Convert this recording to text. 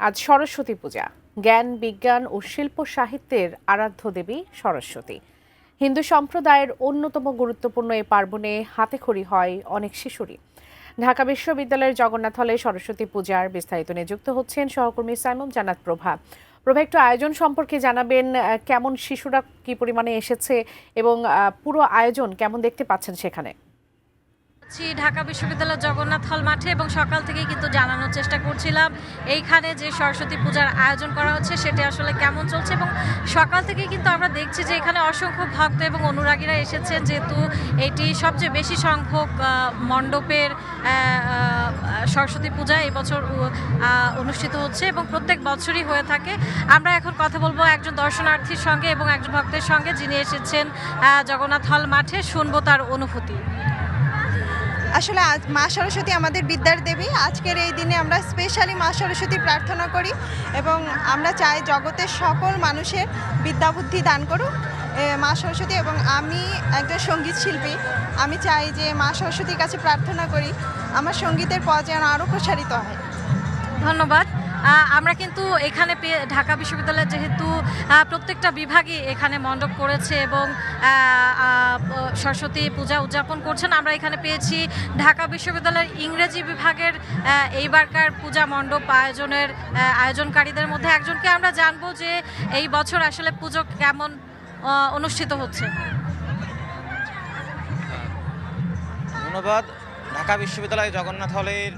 আজ সরস্বতী পূজা। জ্ঞান, বিজ্ঞান ও শিল্প সাহিত্যের আরাধ্য দেবী সরস্বতী। হিন্দু সম্প্রদায়ের অন্যতম গুরুত্বপূর্ণ এই পার্বণে হাতেখড়ি হয় অনেক শিশুরই। ঢাকা বিশ্ববিদ্যালয়ের জগন্নাথ হলে সরস্বতী পূজার বিস্তারিত নিয়ে যুক্ত হচ্ছেন সহকর্মী সাইমুম জান্নাত প্রভা। একটু আয়োজন সম্পর্কে জানাবেন, কেমন শিশুরা কি পরিমাণে এসেছে এবং পুরো আয়োজন কেমন দেখতে পাচ্ছেন সেখানে? ঢাকা বিশ্ববিদ্যালয়ের জগন্নাথ হল মাঠে এবং সকাল থেকেই কিন্তু জানানোর চেষ্টা করছিলাম এইখানে যে সরস্বতী পূজার আয়োজন করা হচ্ছে সেটা আসলে কেমন চলছে। এবং সকাল থেকেই কিন্তু আমরা দেখছি যে এখানে অসংখ্য ভক্ত এবং অনুরাগীরা এসেছেন, যেহেতু এটি সবচেয়ে বেশি সংখ্যক মণ্ডপের সরস্বতী পূজা এবছর অনুষ্ঠিত হচ্ছে এবং প্রত্যেক বছরই হয়ে থাকে। আমরা এখন কথা বলবো একজন দর্শনার্থীর সঙ্গে এবং একজন ভক্তের সঙ্গে, যিনি এসেছেন জগন্নাথ হল মাঠে। শুনবো তার অনুভূতি। আসলে মা সরস্বতী আমাদের বিদ্যার দেবী। আজকের এই দিনে আমরা স্পেশালি মা সরস্বতী প্রার্থনা করি এবং আমরা চাই জগতের সকল মানুষের বিদ্যা বুদ্ধি দান করুক মা সরস্বতী। এবং আমি একজন সঙ্গীত শিল্পী, আমি চাই যে মা সরস্বতীর কাছে প্রার্থনা করি আমার সঙ্গীতের পথ যেন আরও প্রসারিত হয়। ধন্যবাদ। আমরা কিন্তু এখানে ঢাকা বিশ্ববিদ্যালয়ের যেহেতু প্রত্যেকটা বিভাগই এখানে মণ্ডপ করেছে এবং সরস্বতী পূজা উদযাপন করছেন, আমরা এখানে পেয়েছি ঢাকা বিশ্ববিদ্যালয়ের ইংরেজি বিভাগের এইবারকার পূজা মণ্ডপ আয়োজনকারীদের মধ্যে একজনকে আমরা জানবো যে এই বছর আসলে পুজো কেমন অনুষ্ঠিত হচ্ছে। ধন্যবাদ। ঢাকা বিশ্ববিদ্যালয় জগন্নাথ হলের